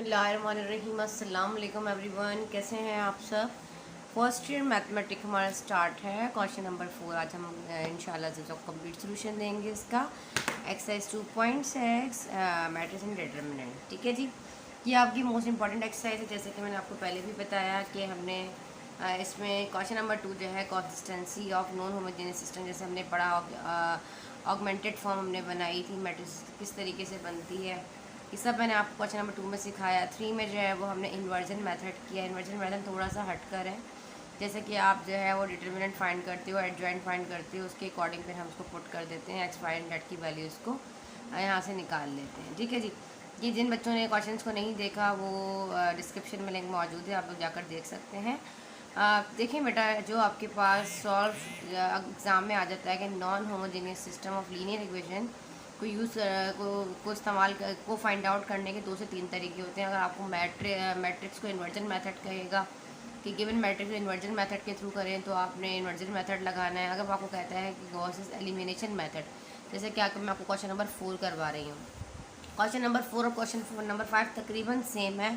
बिस्मिल्लाहिर्रहमानिर्रहीम। अस्सलाम वालेकुम एवरीवन, कैसे हैं आप सब। फर्स्ट ईयर मैथमेटिक्स हमारा स्टार्ट है। क्वेश्चन नंबर 4 आज हम इंशाल्लाह से जो कंप्लीट सोल्यूशन देंगे इसका। Exercise 2.6 matrix and determinant. ठीक है जी, ये आपकी मोस्ट इंपॉर्टेंट एक्सरसाइज है। जैसे कि मैंने आपको पहले भी बताया कि हमने इसमें क्वेश्चन नंबर 2 जो है consistency of non homogeneous system, जैसे हमने पढ़ा ऑगमेंटेड फॉर्म हमने बनाई थी, मैट्रिक्स किस तरीके से बनती है, ये सब मैंने आपको क्वेश्चन नंबर 2 में सिखाया। 3 में जो है वो हमने इन्वर्जन मेथड किया। इन्वर्जन मेथड थोड़ा सा हटकर है, जैसे कि आप जो है वो डिटर्मिनेंट फाइंड करते हो, एडजॉइंट फाइंड करते हो, उसके अकॉर्डिंग फिर हम उसको पुट कर देते हैं, एक्स वाई एंड जेड की वैल्यूज़ को यहाँ से निकाल लेते हैं। ठीक है जी, ये जिन बच्चों ने क्वेश्चन को नहीं देखा वो डिस्क्रिप्शन में लिंक मौजूद है, आप लोग जाकर देख सकते हैं। देखें बेटा, जो आपके पास सॉल्व एग्ज़ाम में आ जाता है कि non homogeneous system of linear equation को इस्तेमाल को फाइंड आउट करने के 2 से 3 तरीके होते हैं। अगर आपको मैट्रिक्स को इन्वर्जन मेथड कहेगा कि गिवन मैट्रिक्स को इन्वर्जन मेथड के थ्रू करें तो आपने इन्वर्जन मेथड लगाना है। अगर आपको कहता है कि गॉसेस एलिमिनेशन मेथड, जैसे कि मैं आपको क्वेश्चन नंबर 4 करवा रही हूँ। क्वेश्चन नंबर 4 और क्वेश्चन नंबर 5 तकरीबन सेम है,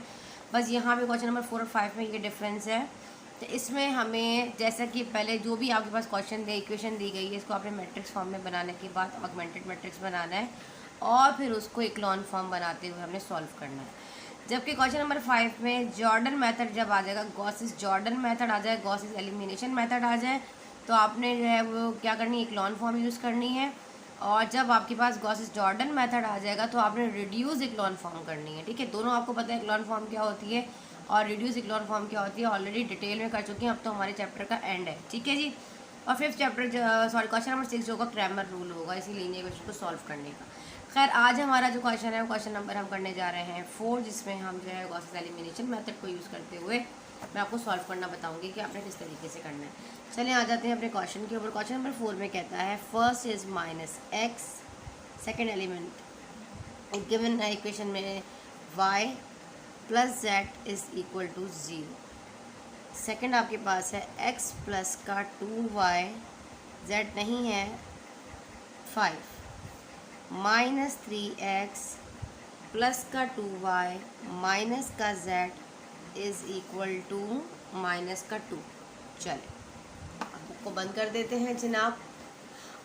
बस यहाँ पे क्वेश्चन नंबर 4 और 5 में ये डिफरेंस है। तो इसमें हमें जैसा कि पहले जो भी आपके पास क्वेश्चन इक्वेशन दी गई है, इसको आपने मैट्रिक्स फॉर्म में बनाने के बाद ऑगमेंटेड मैट्रिक्स बनाना है और फिर उसको इक्लॉन फॉर्म बनाते हुए हमने सॉल्व करना है। जबकि क्वेश्चन नंबर 5 में जॉर्डन मेथड जब आ जाएगा, गॉसेस जॉर्डन मेथड आ जाए, गॉसेस एलिमिनेशन मेथड आ जाए, तो आपने जो है वो क्या करनी है, इक्लॉन फॉर्म यूज़ करनी है। और जब आपके पास गॉसेस जॉर्डन मेथड आ जाएगा तो आपने रिड्यूस इक्लॉन फॉर्म करनी है। ठीक है, दोनों आपको पता है इक्लॉन फॉर्म क्या होती है और रिड्यूस इक्लॉन फॉर्म क्या होती है, ऑलरेडी डिटेल में कर चुकी हैं। अब तो हमारे चैप्टर का एंड है। ठीक है जी, और 5th चैप्टर क्वेश्चन नंबर 6 जो होगा क्रैमर रूल होगा, इसीलिए ये क्वेश्चन को सॉल्व करने का। खैर, आज हमारा जो क्वेश्चन है, क्वेश्चन नंबर हम करने जा रहे हैं 4, जिसमें हम जो है गॉसेस एलिमिनेशन मेथड को यूज़ करते हुए मैं आपको सॉल्व करना बताऊंगी कि आपने किस तरीके से करना है। चलिए आ जाते हैं अपने क्वेश्चन के ऊपर। क्वेश्चन नंबर 4 में कहता है first is -x, second element given equation में y plus z is equal to 0। Second आपके पास है x प्लस का 2y, z नहीं है 5, माइनस 3x प्लस का 2y माइनस का z is equal to minus का 2। चले अब बुक को बंद कर देते हैं जनाब,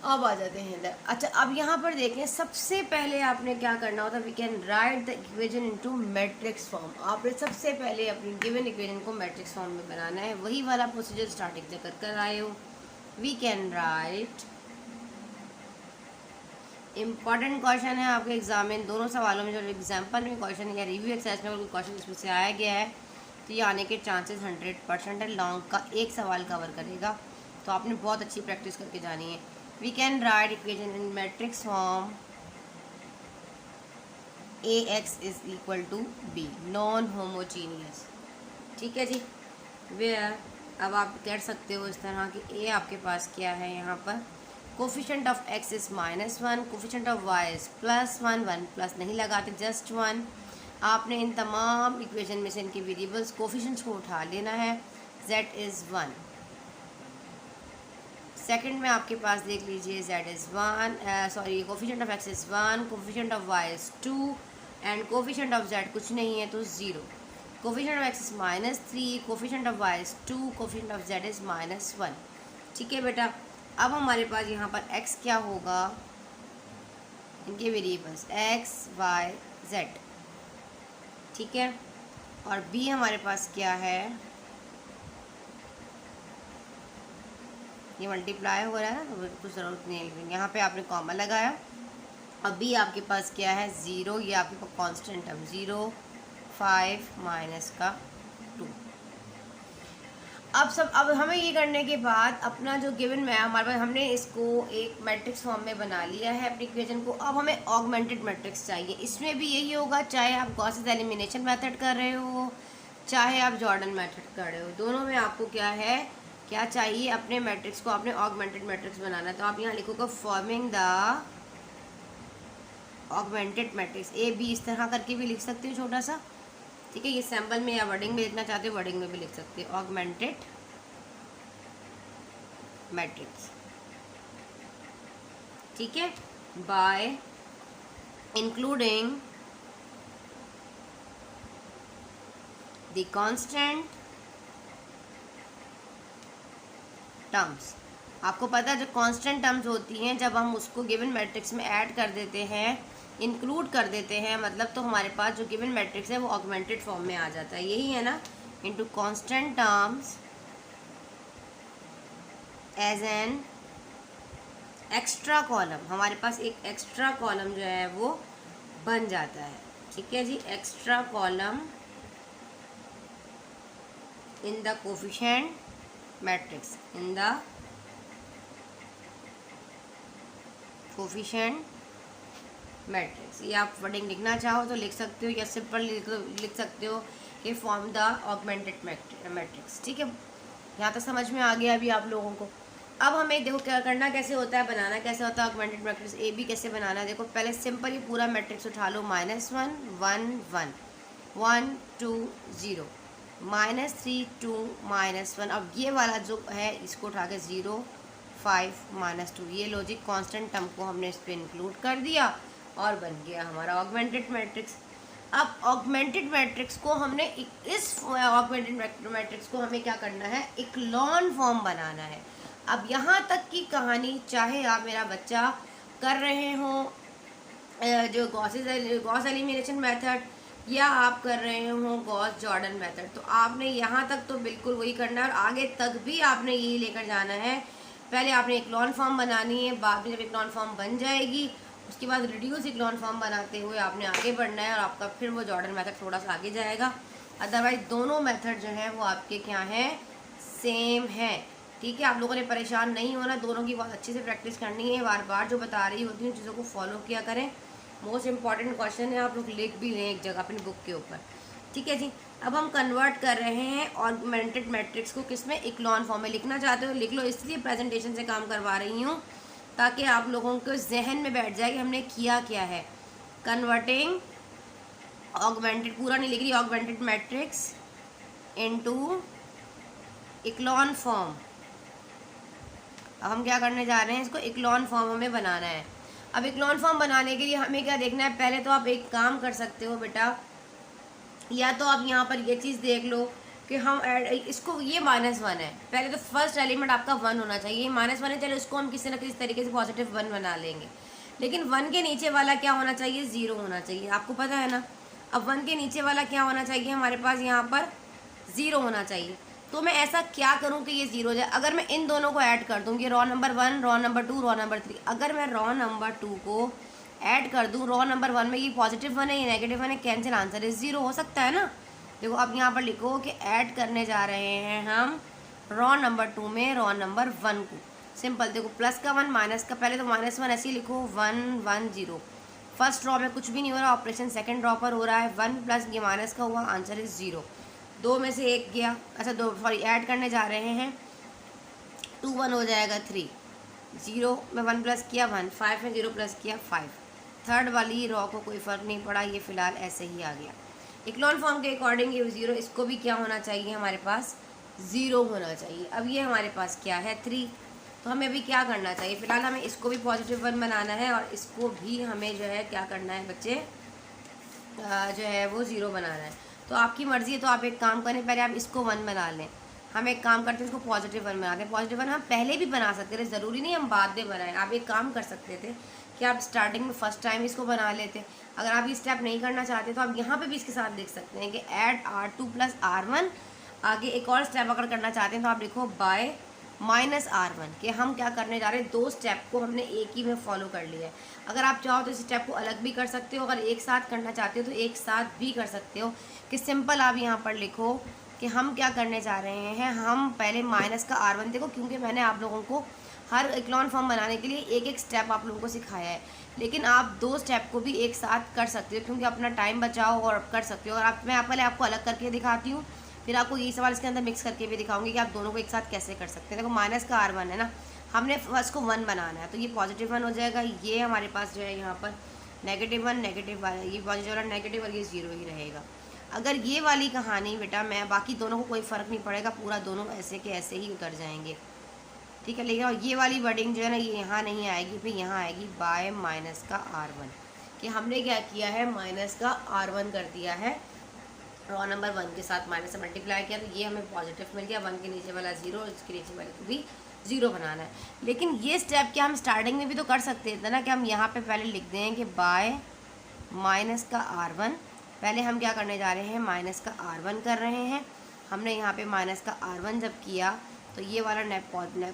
अब आ जाते हैं इधर। अच्छा, अब यहाँ पर देखें, सबसे पहले आपने क्या करना होता है, we can write the equation into matrix form. आपने सबसे पहले अपनी गिवन इक्वेशन को मैट्रिक्स फॉर्म में बनाना है, वही वाला प्रोसीजर स्टार्टिंग से कर आए हो। We can write, important question है आपके एग्जाम में, दोनों सवालों में, जो एग्जाम्पल में क्वेश्चन या रिव्यू एक्सरसाइज में कोई क्वेश्चन इसमें से आया गया है तो ये आने के चांसेस 100% है। लॉन्ग का एक सवाल कवर करेगा, तो आपने बहुत अच्छी प्रैक्टिस करके जानी है। We can write equation in matrix form ax is equal to b, non homogeneous. ठीक है जी, वेयर अब आप कह सकते हो इस तरह कि a आपके पास क्या है, यहाँ पर coefficient of x is -1, coefficient of y is +1, 1 plus नहीं लगाते, जस्ट 1। आपने इन तमाम इक्वेशन में से इनके वेरिएबल्स कोफिशेंट्स को उठा लेना है। z is 1। सेकंड में आपके पास देख लीजिए z is 1, sorry coefficient of x is 1, coefficient of y is 2 and coefficient of z कुछ नहीं है तो 0। Coefficient of x is -3, coefficient of y is 2, coefficient of z is -1। ठीक है बेटा, अब हमारे पास यहाँ पर x क्या होगा, इनके वेरिएबल्स x y z। ठीक है, और b हमारे पास क्या है, ये मल्टीप्लाई हो रहा है ना, तो कुछ ज़रूरत नहीं है, यहाँ पे आपने कॉमा लगाया। और b आपके पास क्या है, 0, ये आपके पास कांस्टेंट है 0, 5 माइनस का 2। अब हमें ये करने के बाद अपना जो गिवन में हमारे पास, हमने इसको एक मैट्रिक्स फॉर्म में बना लिया है अपनी इक्वेशन को। अब हमें ऑगमेंटेड मैट्रिक्स चाहिए। इसमें भी यही होगा, चाहे आप गॉसेस एलिमिनेशन मेथड कर रहे हो, चाहे आप जॉर्डन मेथड कर रहे हो, दोनों में आपको क्या है, क्या चाहिए, अपने मैट्रिक्स को आपने ऑगमेंटेड मैट्रिक्स बनाना है। तो आप यहाँ लिखोगे forming the augmented matrix, A B इस तरह करके भी लिख सकते हो छोटा सा। ठीक है, ये सैम्पल में या वर्डिंग में लिखना चाहते हो वर्डिंग में भी लिख सकते हो, ऑगमेंटेड मैट्रिक्स। ठीक है, bye including the constant terms. आपको पता है जो कांस्टेंट टर्म्स होती हैं जब हम उसको गिवन मैट्रिक्स में ऐड कर देते हैं, इंक्लूड कर देते हैं, मतलब तो हमारे पास जो गिवन मैट्रिक्स है वो ऑगमेंटेड फॉर्म में आ जाता है, यही है ना। Into constant terms as an extra column, हमारे पास एक एक्स्ट्रा कॉलम जो है वो बन जाता है। ठीक है जी, extra column in the coefficient matrix, in the coefficient matrix. ये आप वर्डिंग लिखना चाहो तो लिख सकते हो या सिंपल लिख सकते हो कि फॉर्म द ऑगमेंटेड मैट्रिक्स। ठीक है, यहाँ तक समझ में आ गया अभी आप लोगों को। अब हमें देखो क्या करना कैसे होता है, बनाना कैसे होता है ऑगमेंटेड मैट्रिक्स ए बी कैसे बनाना है। देखो पहले सिंपल ही पूरा मैट्रिक्स उठा लो, -1 1 1 1 2 0 -3 2 -1। अब ये वाला जो है इसको उठा के 0 5 -2, ये लॉजिक कांस्टेंट टर्म को हमने इस पर इंक्लूड कर दिया और बन गया हमारा ऑगमेंटेड मैट्रिक्स। अब ऑगमेंटेड मैट्रिक्स को हमने इस ऑगमेंटेड मैट्रिक्स को हमें क्या करना है, इक्लॉन फॉर्म बनाना है। अब यहाँ तक की कहानी चाहे आप मेरा बच्चा कर रहे हो जो गॉस एलिमिनेशन मेथड या आप कर रहे हो गॉस जॉर्डन मेथड, तो आपने यहाँ तक तो बिल्कुल वही करना है और आगे तक भी आपने यही लेकर जाना है। पहले आपने इक्लॉन फॉर्म बनानी है, बाद में जब इक्लॉन फॉर्म बन जाएगी उसके बाद रिड्यूस इक्लॉन फॉर्म बनाते हुए आपने आगे बढ़ना है और आपका फिर वो जॉर्डन मेथड थोड़ा सा आगे जाएगा। अदरवाइज दोनों मेथड जो है वो आपके क्या हैं, सेम है। ठीक है, आप लोगों ने परेशान नहीं होना, दोनों की बहुत अच्छे से प्रैक्टिस करनी है, बार बार जो बता रही होती हैं चीज़ों को फॉलो किया करें। मोस्ट इंपॉर्टेंट क्वेश्चन है, आप लोग लिख भी लें एक जगह अपनी बुक के ऊपर। ठीक है जी, अब हम कन्वर्ट कर रहे हैं ऑगमेंटेड मैट्रिक्स को किस में, इक्लॉन फॉर्म में। लिखना चाहते हो लिख लो, इसलिए प्रेजेंटेशन से काम करवा रही हूँ ताकि आप लोगों को जहन में बैठ जाए कि हमने किया क्या है। कन्वर्टिंग ऑगमेंटेड, पूरा नहीं लिख रही, augmented matrix into echelon form. अब हम क्या करने जा रहे हैं, इसको इक्लॉन फॉर्म हमें बनाना है। अब इक्लॉन फॉर्म बनाने के लिए हमें क्या देखना है, पहले तो आप एक काम कर सकते हो बेटा, या तो आप यहाँ पर ये चीज़ देख लो कि हम इसको, ये -1 है, पहले तो फर्स्ट एलिमेंट आपका 1 होना चाहिए। -1 है, चलो इसको हम किसी न किसी तरीके से पॉजिटिव 1 बना लेंगे, लेकिन 1 के नीचे वाला क्या होना चाहिए, 0 होना चाहिए, आपको पता है ना। अब 1 के नीचे वाला क्या होना चाहिए, हमारे पास यहाँ पर 0 होना चाहिए। तो मैं ऐसा क्या करूँ कि ये 0 जाए, अगर मैं इन दोनों को ऐड कर दूँ, ये raw number 1 raw number 2 raw number 3, अगर मैं रॉ नंबर 2 को ऐड कर दूँ रॉ नंबर 1 में, ये पॉजिटिव 1 है ये नेगेटिव 1 है, कैंसिल, आंसर इज 0 हो सकता है ना। देखो अब यहाँ पर लिखो कि ऐड करने जा रहे हैं हम रॉ नंबर 2 में रॉ नंबर 1 को। सिंपल, देखो प्लस का 1 माइनस का, पहले तो -1 ऐसे ही लिखो, 1 1 0। फर्स्ट रॉ में कुछ भी नहीं हो रहा, ऑपरेशन सेकंड रॉ पर हो रहा है, 1 प्लस ये माइनस का हुआ, आंसर इज 0। 2 में से 1 गया, अच्छा 2 सॉरी ऐड करने जा रहे हैं, 2 1 हो जाएगा 3, 0 में 1 प्लस किया 1, 5 में 0 प्लस किया 5। थर्ड वाली रॉ को कोई फ़र्क नहीं पड़ा, ये फ़िलहाल ऐसे ही आ गया। इक्लॉन फॉर्म के अकॉर्डिंग ये 0, इसको भी क्या होना चाहिए, हमारे पास 0 होना चाहिए। अब ये हमारे पास क्या है 3, तो हमें अभी क्या करना चाहिए, फ़िलहाल हमें इसको भी पॉजिटिव 1 बनाना है और इसको भी हमें जो है क्या करना है बच्चे, जो है वो 0 बनाना है। तो आपकी मर्ज़ी है, तो आप एक काम करें, पहले आप इसको 1 बना लें। हम एक काम करते हैं, इसको पॉजिटिव 1 बनाते हैं। पॉजिटिव 1 हम पहले भी बना सकते थे, ज़रूरी नहीं हम बाद में बनाएं। आप एक काम कर सकते थे कि आप स्टार्टिंग में फर्स्ट टाइम इसको बना लेते। अगर आप ये स्टेप नहीं करना चाहते तो आप यहाँ पे भी इसके साथ लिख सकते हैं कि ऐड R2 + R1। आगे एक और स्टेप अगर करना चाहते हैं तो आप लिखो बाय -R1, कि हम क्या करने जा रहे हैं, 2 स्टेप को हमने एक ही में फॉलो कर लिया है। अगर आप चाहो तो इस स्टेप को अलग भी कर सकते हो, अगर एक साथ करना चाहते हो तो एक साथ भी कर सकते हो। कि सिंपल आप यहाँ पर लिखो कि हम क्या करने जा रहे हैं, हम पहले -R1, देखो क्योंकि मैंने आप लोगों को हर इक्लॉन फॉर्म बनाने के लिए एक एक स्टेप आप लोगों को सिखाया है, लेकिन आप 2 स्टेप को भी एक साथ कर सकते हो क्योंकि अपना टाइम बचाओ और कर सकते हो। और मैं पहले आपको अलग करके दिखाती हूँ, फिर आपको यही सवाल इसके अंदर मिक्स करके भी दिखाऊंगी कि आप दोनों को एक साथ कैसे कर सकते हैं। देखो -R1 है ना, हमने फर्स्ट को 1 बनाना है, तो ये पॉजिटिव 1 हो जाएगा। ये हमारे पास जो है यहाँ पर -1 नेगेटिव वाला, ये पॉजिटिव वाला नेगेटिव और ये 0 ही रहेगा। अगर ये वाली कहानी बेटा, मैं बाकी दोनों को कोई फ़र्क नहीं पड़ेगा, पूरा दोनों ऐसे के ऐसे ही उतर जाएंगे, ठीक है। लेकिन और ये वाली वर्डिंग जो है ना, ये यहाँ नहीं आएगी, फिर यहाँ आएगी बाय -R1, कि हमने क्या किया है, -R1 कर दिया है रॉ नंबर 1 के साथ माइनस से मल्टीप्लाई किया तो ये हमें पॉजिटिव मिल गया, 1 के नीचे वाला 0 और इसके नीचे वाले को भी 0 बनाना है। लेकिन ये स्टेप क्या हम स्टार्टिंग में भी तो कर सकते थे ना, कि हम यहाँ पे पहले लिख दें कि बाय माइनस का R1, पहले हम क्या करने जा रहे हैं, माइनस का R1 कर रहे हैं। हमने यहाँ पे माइनस का R1 जब किया तो ये वाला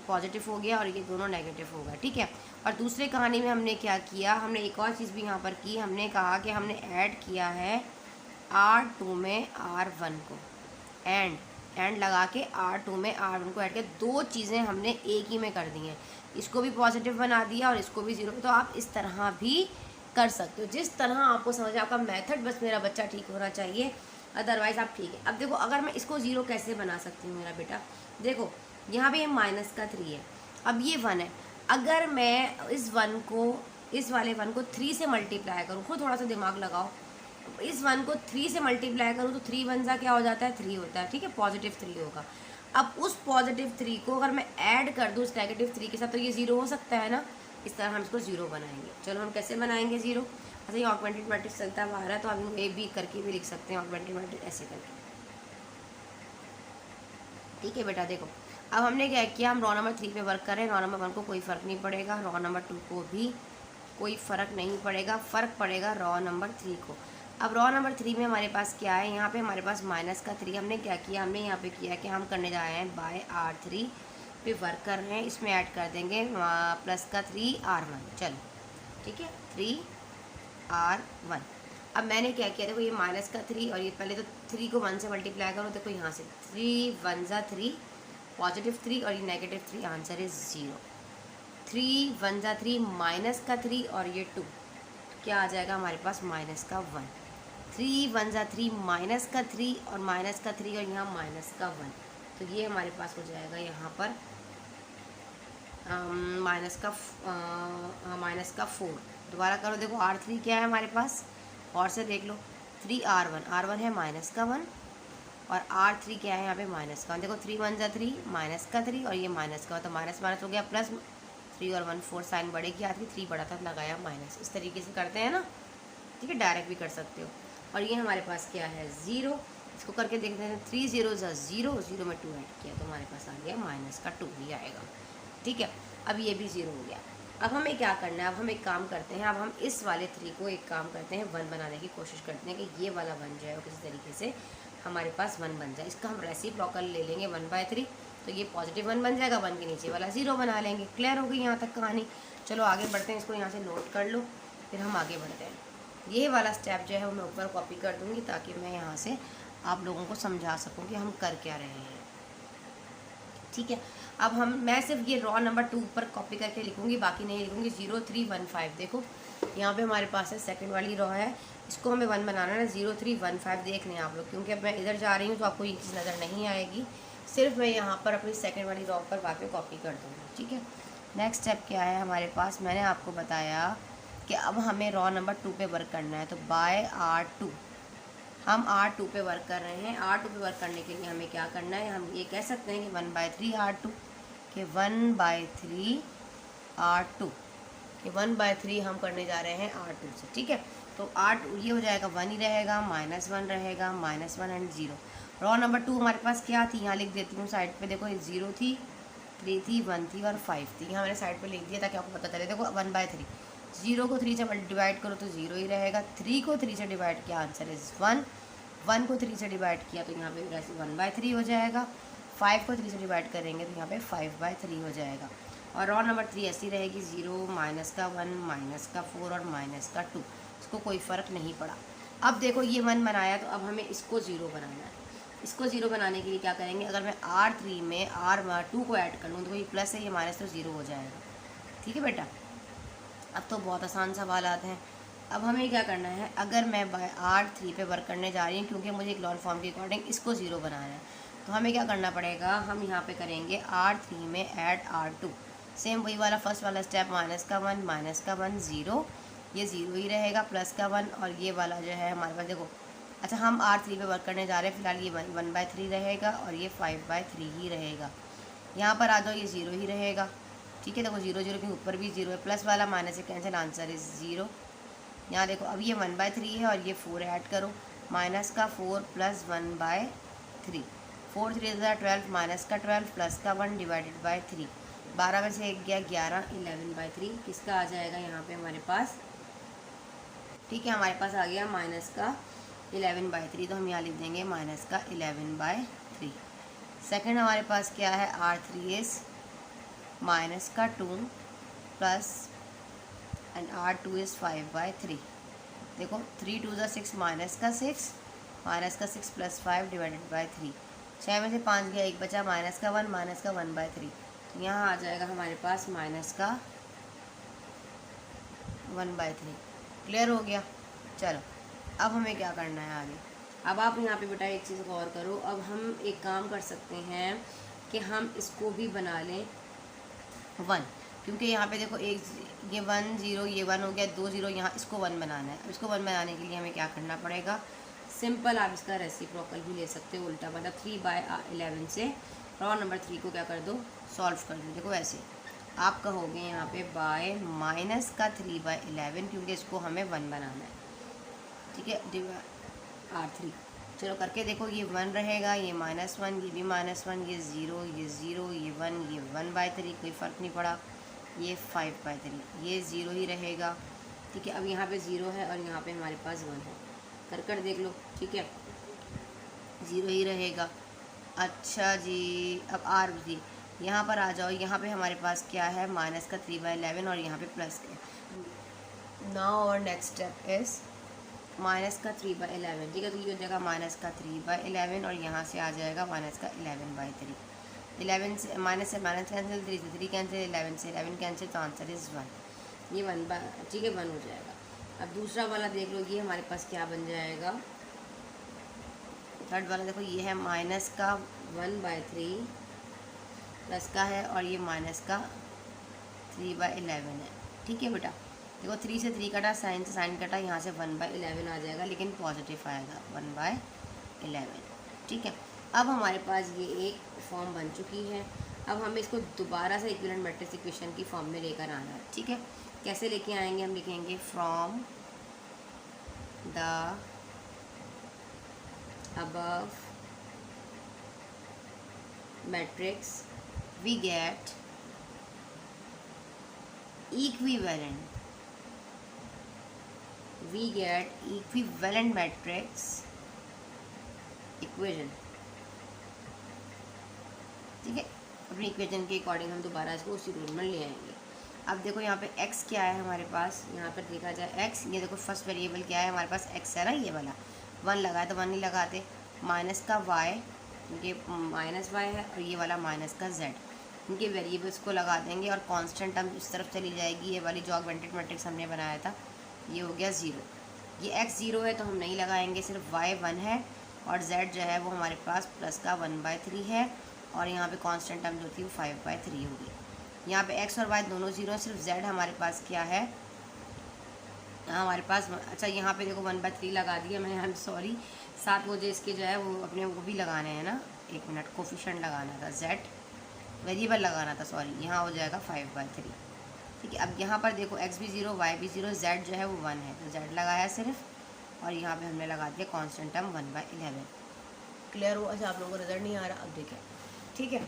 पॉजिटिव हो गया और ये दोनों नेगेटिव हो गया, ठीक है। और दूसरे कहानी में हमने क्या किया, हमने एक और चीज़ भी यहाँ पर की, हमने कहा कि हमने ऐड किया है R2 में R1 को, एंड लगा के R2 में R1 को ऐड किया, दो चीज़ें हमने एक ही में कर दी हैं, इसको भी पॉजिटिव बना दिया और इसको भी 0। तो आप इस तरह भी कर सकते हो, जिस तरह आपको समझ, आपका मेथड बस मेरा बच्चा ठीक होना चाहिए, अदरवाइज़ आप ठीक है। अब देखो अगर मैं इसको 0 कैसे बना सकती हूँ मेरा बेटा, देखो यहाँ पे माइनस का 3 है, अब ये 1 है, अगर मैं इस 1 को, इस वाले 1 को 3 से मल्टीप्लाई करूँ, खुद थोड़ा सा दिमाग लगाओ, इस 1 को 3 से मल्टीप्लाई करूँ तो 3 1 सा क्या हो जाता है, 3 होता है, ठीक है, पॉजिटिव 3 होगा। अब उस पॉजिटिव 3 को अगर मैं ऐड कर दूँ उस नेगेटिव 3 के साथ तो ये 0 हो सकता है ना, इस तरह हम इसको 0 बनाएंगे। चलो हम कैसे बनाएंगे 0, अच्छा ये ऑगमेंटेड मैट्रिक्स चलता हुआ आ रहा है तो आप इनको ए बी करके भी लिख सकते हैं, ऑगमेंटेड मैट्रिक्स ऐसे करके, ठीक है बेटा। देखो अब हमने क्या किया, हम रॉ नंबर 3 पे वर्क करें, रॉ नंबर 1 को कोई फ़र्क नहीं पड़ेगा, रॉ नंबर 2 को भी कोई फ़र्क नहीं पड़ेगा, फ़र्क पड़ेगा रॉ नंबर 3 को। अब रॉ नंबर 3 में हमारे पास क्या है, यहाँ पे हमारे पास माइनस का 3, हमने क्या किया, हमने यहाँ पे किया कि हम करने जा रहे हैं बाय R3 पे वर्क कर रहे हैं, इसमें ऐड कर देंगे प्लस का 3R1, चलो ठीक है 3R1। अब मैंने क्या किया, देखो ये माइनस का 3 और ये पहले तो 3 को 1 से मल्टीप्लाई करो, देखो यहाँ से 3 1 ज़ा 3 पॉजिटिव 3 और ये नेगेटिव 3, आंसर इज़ 0। 3 1 ज़ा 3 माइनस का 3 और ये 2, क्या आ जाएगा हमारे पास माइनस का 1। 3 1 ज़ा 3 माइनस का 3 और माइनस का 3 और यहाँ माइनस का 1, तो ये हमारे पास हो जाएगा यहाँ पर माइनस का 4। दोबारा करो, देखो R3 क्या है हमारे पास, और से देख लो 3R1 है माइनस का 1 और R3 क्या है यहाँ पे माइनस का 1। देखो 3 1 ज़ा 3 माइनस का 3 और ये माइनस का 1, तो माइनस माइनस हो गया प्लस, 3 और 1 4, साइन बढ़ेगी, आती 3 बढ़ा था लगाया माइनस, इस तरीके से करते हैं ना, ठीक है, डायरेक्ट भी कर सकते हो। और ये हमारे पास क्या है 0, इसको करके देखते हैं 3 0 ज़ा 0, 0 में 2 ऐड किया तो हमारे पास आ गया माइनस का 2 ही आएगा, ठीक है। अब ये भी 0 हो गया। अब हमें क्या करना है, अब हम एक काम करते हैं, अब हम इस वाले 3 को एक काम करते हैं 1 बनाने की कोशिश करते हैं कि ये वाला बन जाए और किसी तरीके से हमारे पास 1 बन जाए। इसका हम रेसिप्रोकल ले लेंगे 1/3, तो ये पॉजिटिव 1 बन जाएगा, 1 के नीचे वाला 0 बना लेंगे। क्लियर हो गई यहाँ तक कहानी। चलो आगे बढ़ते हैं, इसको यहाँ से नोट कर लो, फिर हम आगे बढ़ते हैं। ये वाला स्टेप जो है वो मैं ऊपर कॉपी कर दूँगी ताकि मैं यहाँ से आप लोगों को समझा सकूँ कि हम कर क्या रहे हैं, ठीक है। अब मैं सिर्फ ये रॉ नंबर 2 पर कॉपी करके लिखूँगी, बाकी नहीं लिखूँगी। 0 3 1 5, देखो यहाँ पे हमारे पास है सेकंड वाली रॉ है, इसको हमें 1 बनाना है। 0 3 1 5 देख लें आप लोग, क्योंकि अब मैं इधर जा रही हूँ तो आपको ये चीज़ नज़र नहीं आएगी, सिर्फ मैं यहाँ पर अपनी सेकंड वाली रॉ पर वापस कॉपी कर दूँगी, ठीक है। नेक्स्ट स्टेप क्या है हमारे पास, मैंने आपको बताया कि अब हमें रॉ नंबर 2 पे वर्क करना है, तो बाय R2 हम R2 पे वर्क कर रहे हैं। R2 पे वर्क करने के लिए हमें क्या करना है, हम ये कह सकते हैं कि 1/3 R2 के 1/3 R2 के 1/3 हम करने जा रहे हैं R2 से, ठीक है। तो R2 ये हो जाएगा 1 ही रहेगा, -1 रहेगा, -1 एंड 0। रॉ नंबर 2 हमारे पास क्या थी, यहाँ लिख देती हूँ साइड पे, देखो 0 थी, 3 थी, 1 थी और 5 थी, यहाँ मैंने साइड पे लिख दिया ताकि आपको पता चले। देखो 1/3, 0 को 3 से डिवाइड करो तो 0 ही रहेगा, 3 को 3 से डिवाइड किया आंसर इज़ 1, 1 को 3 से डिवाइड किया तो यहाँ पे 1/3 हो जाएगा, 5 को 3 से डिवाइड करेंगे तो यहाँ पे 5/3 हो जाएगा। और रॉ नंबर 3 ऐसी रहेगी, 0 माइनस का 1 माइनस का 4 और माइनस का 2, इसको कोई फ़र्क नहीं पड़ा। अब देखो ये 1 बनाया तो अब हमें इसको 0 बनाना है। इसको 0 बनाने के लिए क्या करेंगे, अगर मैं R3 में R2 को ऐड कर लूँ तो ये प्लस है, ये माइनस, तो 0 हो जाएगा, ठीक है बेटा। अब तो बहुत आसान सवालात हैं। अब हमें क्या करना है, अगर मैं R3 पे वर्क करने जा रही हूँ क्योंकि मुझे इक्लॉन फॉर्म के अकॉर्डिंग इसको 0 बनाना है, तो हमें क्या करना पड़ेगा, हम यहाँ पे करेंगे R3 में ऐड R2, सेम वही वाला फर्स्ट वाला स्टेप, -1 -1 0, ये 0 ही रहेगा, प्लस का 1 और ये वाला जो है हमारे पास, देखो अच्छा हम R3 पे वर्क करने जा रहे हैं, फिलहाल ये 1/3 रहेगा और ये 5/3 ही रहेगा। यहाँ पर आ जाओ, ये 0 ही रहेगा, ठीक है। देखो 0 0 के ऊपर भी 0 है, प्लस वाला माइनस से कैंसिल, आंसर इज़ 0। यहाँ देखो अब ये 1/3 है और ये 4 ऐड करो, माइनस का 4 प्लस 1/3। 4 3 12, माइनस का 12 प्लस का 1 डिवाइडेड बाई 3। 12 में से 1 गया 11, 11/3 किसका आ जाएगा यहाँ पे हमारे पास। ठीक है, हमारे पास आ गया माइनस का 11/3, तो हम यहाँ लिख देंगे माइनस का 11/3। सेकंड हमारे पास क्या है, R3 इज माइनस का 2 प्लस एंड R2 इज़ 5/3। देखो 3 2 6, माइनस का 6 प्लस 5 डिवाइडेड बाई 3। 6 में से 5 गया, 1 बचा, माइनस का 1, माइनस का 1/3, तो यहाँ आ जाएगा हमारे पास माइनस का 1/3। क्लियर हो गया। चलो अब हमें क्या करना है आगे। अब आप यहाँ पे बेटा एक चीज़ गौर करो, अब हम एक काम कर सकते हैं कि हम इसको भी बना लें 1, क्योंकि यहाँ पे देखो एक ये 1 0 ये 1 हो गया, 2 0 यहाँ, इसको 1 बनाना है। अब इसको 1 बनाने के लिए हमें क्या करना पड़ेगा, सिंपल आप इसका रेसिप्रोकल भी ले सकते हो उल्टा, मतलब 3/11 से रॉ नंबर 3 को क्या कर दो, सॉल्व कर दो। देखो ऐसे आप कहोगे यहाँ पे बाय माइनस का 3/11, क्योंकि इसको हमें 1 बनाना है। ठीक है, R3 चलो करके देखो, ये 1 रहेगा, ये -1, ये भी -1, ये 0, ये 0, ये 1, ये 1/3, कोई फ़र्क नहीं पड़ा, ये 5/3, ये 0 ही रहेगा। ठीक है, अब यहाँ पे 0 है और यहाँ पे हमारे पास 1 है, कर देख लो। ठीक है, 0 ही रहेगा। अच्छा जी, अब R जी यहाँ पर आ जाओ, यहाँ पे हमारे पास क्या है, माइनस का 3/11 और यहाँ पे प्लस का। नाउ और नेक्स्ट स्टेप इज़ माइनस का 3/11। ठीक है, तो ये हो जाएगा माइनस का 3/11 और यहाँ से आ जाएगा माइनस का 11/3। 11 से माइनस कैंसिल, 3 से 3 कैंसिल, 11 से 11 कैंसिल, तो आंसर इज़ 1। ये 1 ठीक है, 1 हो जाएगा। अब दूसरा वाला देख लो, ये हमारे पास क्या बन जाएगा, थर्ड वाला देखो, ये है माइनस का 1/3 प्लस का है और ये माइनस का 3/11 है। ठीक है बेटा, देखो 3 से 3 कटा, साइन से साइन कटा, यहाँ से 1/11 आ जाएगा, लेकिन पॉजिटिव आएगा 1/11। ठीक है, अब हमारे पास ये एक फॉर्म बन चुकी है। अब हमें इसको दोबारा से इक्विवेलेंट मैट्रिक्स इक्वेशन की फॉर्म में लेकर आना है। ठीक है, कैसे लेके आएंगे, हम लिखेंगे from the above matrix we get equivalent matrix equation। ठीक है, अपनी इक्वेशन के अकॉर्डिंग हम दोबारा इसको उसी रूल में ले आएंगे। अब देखो यहाँ पे x क्या है हमारे पास, यहाँ पर देखा जाए x, ये देखो फर्स्ट वेरिएबल क्या है हमारे पास, x है ना, ये वाला 1 लगाए तो 1 नहीं लगाते, माइनस का y, ये माइनस y है, और ये वाला माइनस का z, इनके वेरिएबल्स को लगा देंगे और कांस्टेंट टर्म इस तरफ चली जाएगी। ये वाली जो ऑगमेंटेड मैट्रिक्स हमने बनाया था ये हो गया 0, ये x 0 है तो हम नहीं लगाएंगे, सिर्फ y 1 है और z जो है वो हमारे पास प्लस का 1/3 है, और यहाँ पे कांस्टेंट टर्म जो थी वो 5/3 होगी। यहाँ पे x और y दोनों 0 है, सिर्फ z हमारे पास क्या है, हमारे पास, अच्छा यहाँ पे देखो 1/3 लगा दिया मैंने, आई एम सॉरी, साथ मुझे इसके जो है वो अपने वो भी लगाने हैं ना, एक मिनट, कोफिशिएंट लगाना था, z वेरिएबल लगाना था, सॉरी, यहाँ हो जाएगा 5/3। ठीक है, अब यहाँ पर देखो x भी 0, y भी 0, z जो है वो 1 है, तो z लगाया सिर्फ, और यहाँ पे हमने लगा दिया कांस्टेंट टर्म 1/11। क्लियर हुआ? अच्छा, आप लोगों को नज़र नहीं आ रहा, अब देखें। ठीक है,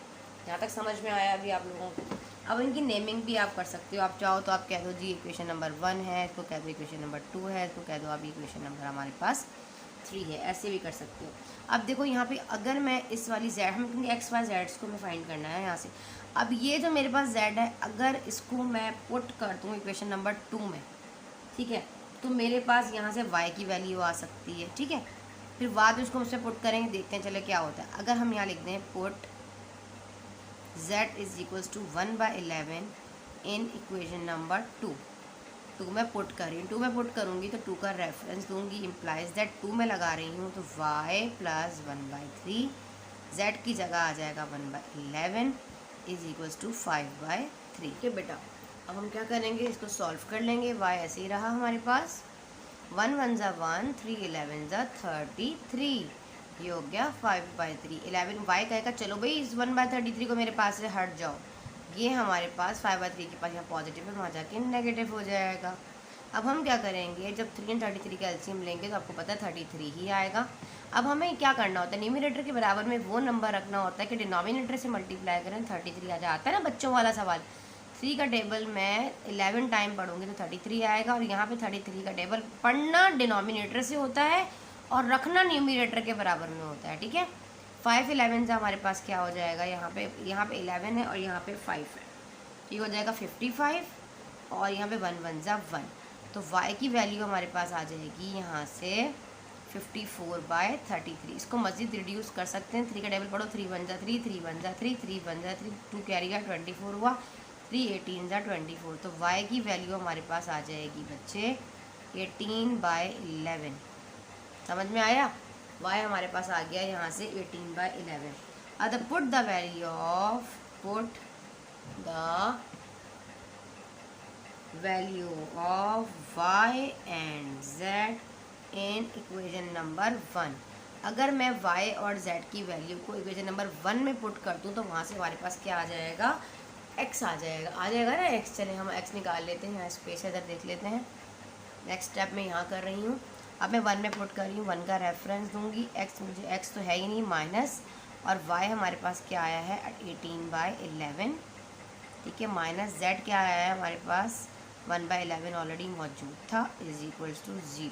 यहाँ तक समझ में आया अभी आप लोगों को। अब इनकी नेमिंग भी आप कर सकते हो, आप चाहो तो आप कह दो जी इक्वेशन नंबर 1 है, इसको कह दो इक्वेशन नंबर 2 है, इसको कह दो अभी इक्वेशन नंबर हमारे पास 3 है, ऐसे भी कर सकते हो। अब देखो यहाँ पे अगर मैं इस वाली z, हम क्योंकि एक्स वाई जेड्स को मैं फाइंड करना है यहाँ से, अब ये जो मेरे पास z है, अगर इसको मैं पुट कर दूँ इक्वेशन नंबर 2 में, ठीक है, तो मेरे पास यहाँ से y की वैल्यू आ सकती है। ठीक है, फिर बाद में उसको मुझसे पुट करेंगे, देखते हैं चले क्या होता है। अगर हम यहाँ लिख दें put z is equals to 1/11 in equation number 2 में पुट कर रही हूँ, 2 में पुट करूँगी तो 2 का रेफरेंस दूँगी, इम्प्लाइज दैट 2 में लगा रही हूँ, तो y प्लस 1/3 z की जगह आ जाएगा 1/11 इज इक्वल्स टू 5/3। ठीक है बेटा, अब हम क्या करेंगे, इसको सॉल्व कर लेंगे। y ऐसे ही रहा हमारे पास, 1 1 ज़ा 1, 3 11 ज़ा 33, ये हो गया 5/3। 11 y कहेगा चलो भाई इस 1/33 को मेरे पास से हट जाओ, ये हमारे पास 5/3 के पास यहाँ पॉजिटिव है, वहाँ जाके नेगेटिव हो जाएगा। अब हम क्या करेंगे, जब 3 और 33 का एलसीएम लेंगे तो आपको पता है 33 ही आएगा। अब हमें क्या करना होता है, न्यूमरेटर के बराबर में वो नंबर रखना होता है कि डिनोमिनेटर से मल्टीप्लाई करें 33 आ जाता है ना बच्चों वाला सवाल। 3 का टेबल मैं 11 टाइम पढ़ूंगी तो 33 आएगा, और यहाँ पे 33 का टेबल पढ़ना डिनोमिनेटर से होता है और रखना न्यूमरेटर के बराबर में होता है, ठीक है। 5 11 से हमारे पास क्या हो जाएगा, यहाँ पे 11 है और यहाँ पे 5 है, ठीक हो जाएगा 55, और यहाँ पे 1 1 जा 1, तो y की वैल्यू हमारे पास आ जाएगी यहाँ से 54/33। इसको मज़ीद रिड्यूस कर सकते हैं, 3 का टेबल पढ़ो, 3 1 जा 3, 3 1 जा 3, 3 1 जा 3, 2 कैरी का 24 हुआ, 3 18 जा 24, तो y की वैल्यू हमारे पास आ जाएगी बच्चे 18/11। समझ में आया, y हमारे पास आ गया यहाँ से 18/11। अब put the value of y and z in equation number 1। अगर मैं y और z की वैल्यू को इक्वेशन नंबर 1 में पुट कर दूँ तो वहाँ से हमारे पास क्या आ जाएगा, x आ जाएगा ना x। चले हम x निकाल लेते हैं, यहाँ स्पेस इधर देख लेते हैं। नेक्स्ट स्टेप मैं यहाँ कर रही हूँ, अब मैं 1 में पुट कर रही हूँ, 1 का रेफरेंस दूंगी, x तो है ही नहीं माइनस, और y हमारे पास क्या आया है 18/11, ठीक है, माइनस z क्या आया है हमारे पास 1/11 ऑलरेडी मौजूद था, इज इक्वल्स टू 0।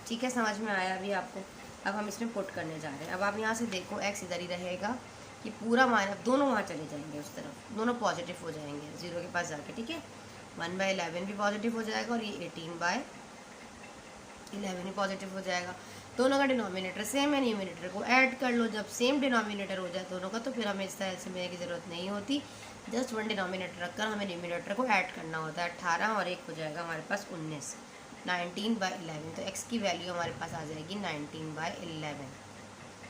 ठीक है, समझ में आया अभी आपको। अब हम इसमें पुट करने जा रहे हैं। अब आप यहाँ से देखो x इधर ही रहेगा, कि पूरा माइनस दोनों वहाँ चले जाएंगे उस तरफ, दोनों पॉजिटिव हो जाएंगे 0 के पास जाके, ठीक है। 1/11 भी पॉजिटिव हो जाएगा और ये 18/11 भी पॉजिटिव हो जाएगा। दोनों का डिनोमिनेटर सेम है, न्यूमरेटर को ऐड कर लो। जब सेम डिनोमिनेटर हो जाए दोनों का तो फिर हमें इस तरह से मिलने की ज़रूरत नहीं होती, जस्ट 1 डिनोमिनेटर रखकर हमें न्यूमरेटर को ऐड करना होता है। 18 और 1 हो जाएगा हमारे पास 19, 19/11। तो x की वैल्यू हमारे पास आ जाएगी 19/11।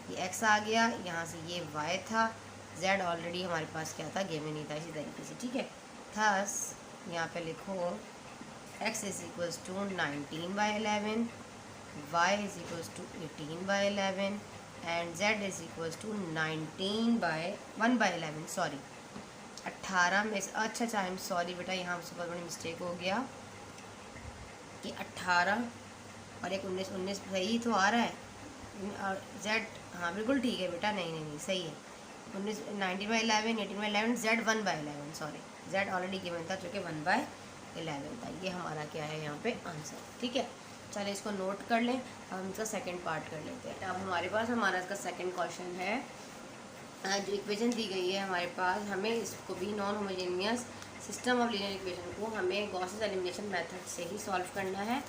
ये x आ गया, यहाँ से ये y था, z ऑलरेडी हमारे पास क्या था, गिवन नहीं था, इसी तरीके से, ठीक है। थस यहाँ पे लिखो x is equals to 19/11, y is equals to 18/11 and z is equals to 1/11, sorry 18 में, अच्छा आई एम सॉरी बेटा, यहाँ से बहुत बड़ी मिस्टेक हो गया कि 18 और एक 19, 19 सही तो आ रहा है, और z हाँ बिल्कुल ठीक है बेटा, नहीं सही है, 19 19/11 18/11 z 1/11, sorry z already given था चूँकि 1/11 था। ये हमारा क्या है यहाँ पे आंसर, ठीक है। चलिए इसको नोट कर लें, हम इसका सेकंड पार्ट कर लेते हैं। अब हमारे पास हमारा इसका सेकंड क्वेश्चन है, जो इक्वेशन दी गई है हमारे पास, हमें इसको भी non homogeneous system of linear equation को हमें गॉसेस एलिमिनेशन मेथड से ही सॉल्व करना है।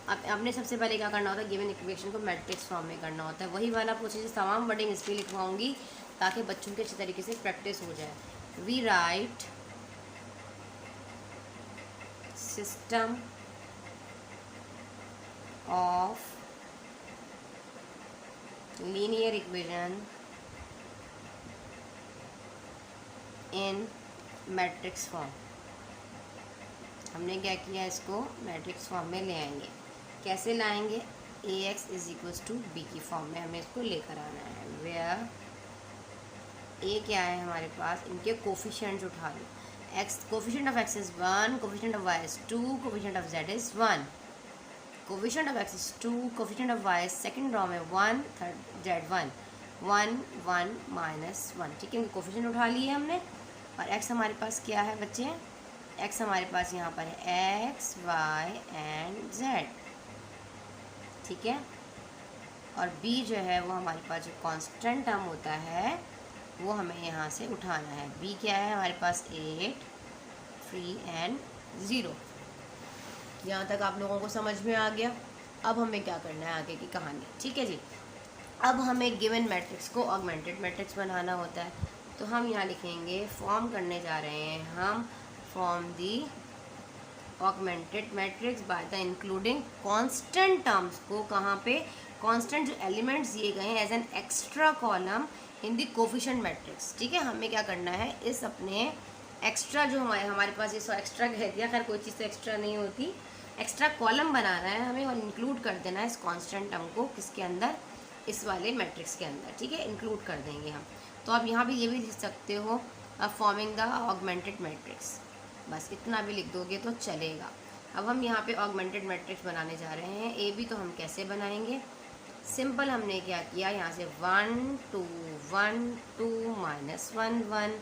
अब आपने सबसे पहले क्या करना होता है, गिवन इक्वेशन को मैट्रिक्स फॉर्म में करना होता है। वही वाला प्रोसेस तमाम वर्डिंग इस पर लिखवाऊंगी ताकि बच्चों के अच्छे तरीके से प्रैक्टिस हो जाए। We write system of linear equation in matrix form. हमने क्या किया, इसको मैट्रिक्स फॉर्म में ले आएंगे। कैसे लाएंगे, ax is equals to b की फॉर्म में हमें इसको लेकर आना है। वेयर a क्या है हमारे पास, इनके कोफिशिएंट्स उठा लो। x coefficient of x is 1, coefficient of y is 2, coefficient of z is 1, coefficient of x is 2, coefficient of y second raw में 1, थर्ड z 1, 1 1 -1, ठीक है। इनके कोफिशिएंट उठा लिए हमने, और x हमारे पास क्या है बच्चे, x हमारे पास यहाँ पर है x y एंड z, ठीक है। और b जो है वो हमारे पास जो कांस्टेंट टर्म होता है वो हमें यहाँ से उठाना है। b क्या है हमारे पास 8 3 एंड 0। यहाँ तक आप लोगों को समझ में आ गया। अब हमें क्या करना है आगे की कहानी, ठीक है जी। अब हमें गिवन मैट्रिक्स को ऑगमेंटेड मैट्रिक्स बनाना होता है, तो हम यहाँ लिखेंगे, फॉर्म करने जा रहे हैं हम, form the augmented matrix by the including constant terms को, कहाँ पे, कांस्टेंट जो एलिमेंट्स दिए गए हैं as an extra column in the coefficient matrix, ठीक है। हमें क्या करना है, इस अपने एक्स्ट्रा जो हमारे पास, ये एक्स्ट्रा कह दिया, खैर कोई चीज़ तो एक्स्ट्रा नहीं होती, एक्स्ट्रा कॉलम बनाना है हमें और इंक्लूड कर देना है इस कांस्टेंट टर्म को, किसके अंदर, इस वाले मैट्रिक्स के अंदर, ठीक है, इंक्लूड कर देंगे हम। तो आप यहाँ भी ये भी लिख सकते हो, फॉर्मिंग द ऑगमेंटेड मैट्रिक्स, बस इतना भी लिख दोगे तो चलेगा। अब हम यहाँ पे ऑगमेंटेड मैट्रिक्स बनाने जा रहे हैं। ए बी तो हम कैसे बनाएंगे, सिंपल हमने क्या किया, यहाँ से 1 2 1 2 -1 1,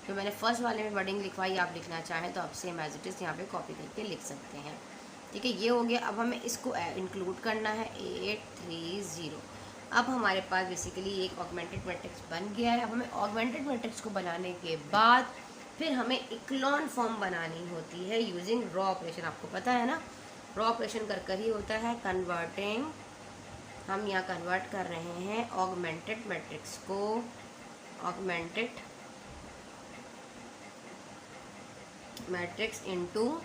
जो मैंने फर्स्ट वाले में वर्डिंग लिखवाई, आप लिखना चाहें तो आप सेम एज इट इज़ यहाँ पे कॉपी करके लिख सकते हैं। ठीक है, ये हो गया। अब हमें इसको इंक्लूड करना है 8 3 0। अब हमारे पास बेसिकली एक ऑगमेंटेड मैट्रिक्स बन गया है। अब हमें ऑगमेंटेड मैट्रिक्स को बनाने के बाद फिर हमें इक्लॉन फॉर्म बनानी होती है यूजिंग रॉ ऑपरेशन। आपको पता है ना, रॉ ऑपरेशन कर ही होता है कन्वर्टिंग। हम यहाँ कन्वर्ट कर रहे हैं ऑगमेंटेड मैट्रिक्स को, augmented matrix into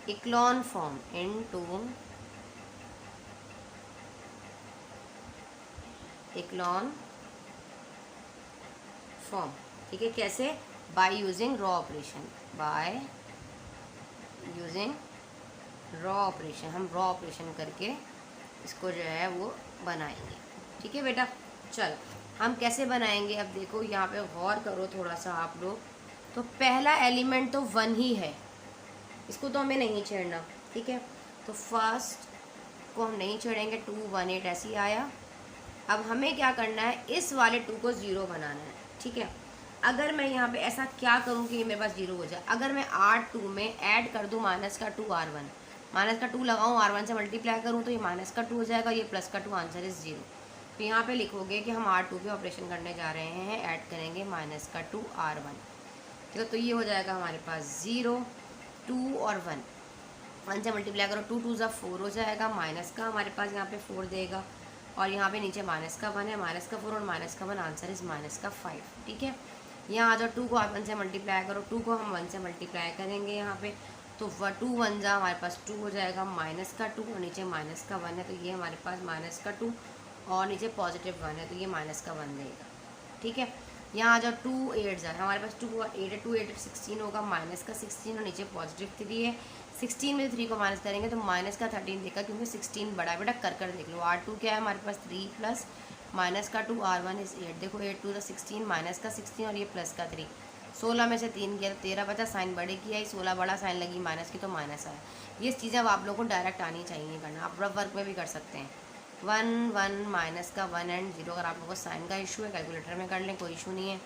echelon form, into echelon form. ठीक है, कैसे, by using row operation, by using row operation. हम रॉ ऑपरेशन करके इसको जो है वो बनाएंगे। ठीक है बेटा, चल हम कैसे बनाएंगे। अब देखो यहाँ पे गौर करो थोड़ा सा आप लोग, तो पहला एलिमेंट तो 1 ही है, इसको तो हमें नहीं छेड़ना। ठीक है, तो फर्स्ट को हम नहीं छेड़ेंगे, 2 1 8 ऐसे ही आया। अब हमें क्या करना है, इस वाले 2 को 0 बनाना है। ठीक है, अगर मैं यहाँ पे ऐसा क्या करूँ कि ये मेरे पास 0 हो जाए, अगर मैं R2 में ऐड कर दूँ -2 R1, -2 लगाऊँ, R1 से मल्टीप्लाई करूँ तो ये -2 हो जाएगा, ये +2, आंसर इज़ 0। तो यहाँ पे लिखोगे कि हम R2 पे ऑपरेशन करने जा रहे हैं, ऐड करेंगे -2 R1। तो ये हो जाएगा हमारे पास 0 2 और 1 से मल्टीप्लाई करो, 2 2 4 हो जाएगा, माइनस का हमारे पास यहाँ पे 4 देगा, और यहाँ पे नीचे -1 है, -4 और -1, आंसर इज -5। ठीक है, यहाँ आ जाओ, 2 को आप 1 से मल्टीप्लाई करो, 2 को हम 1 से मल्टीप्लाई करेंगे यहाँ पे, तो 2 1 जा हमारे पास 2 हो जाएगा, -2 और नीचे -1 है, तो ये हमारे पास -2 और नीचे +1 है, तो ये -1 देगा। ठीक है, यहाँ आ जाओ, 2 8 जा, हमारे पास 2 और 8 है, 2 8 16 होगा, -16 और नीचे +3 है। 16 में 3 को माइनस करेंगे तो -13 देगा, क्योंकि 16 बड़ा है बेटा, कर देख लो। R2 क्या है हमारे पास 3 प्लस -2 R1 इज 8। देखो 8 2 16, -16 और ये +3, 16 में से 3 किया तो 13 बचा, साइन बड़े की आई, 16 बड़ा साइन लगी माइनस की तो माइनस आया। ये चीज़ें अब आप लोगों को डायरेक्ट आनी चाहिए करना, आप रफ वर्क में भी कर सकते हैं। 1 1 -1 एंड 0, अगर आप लोगों को साइन का इशू है कैलकुलेटर में कर लें, कोई इशू नहीं है।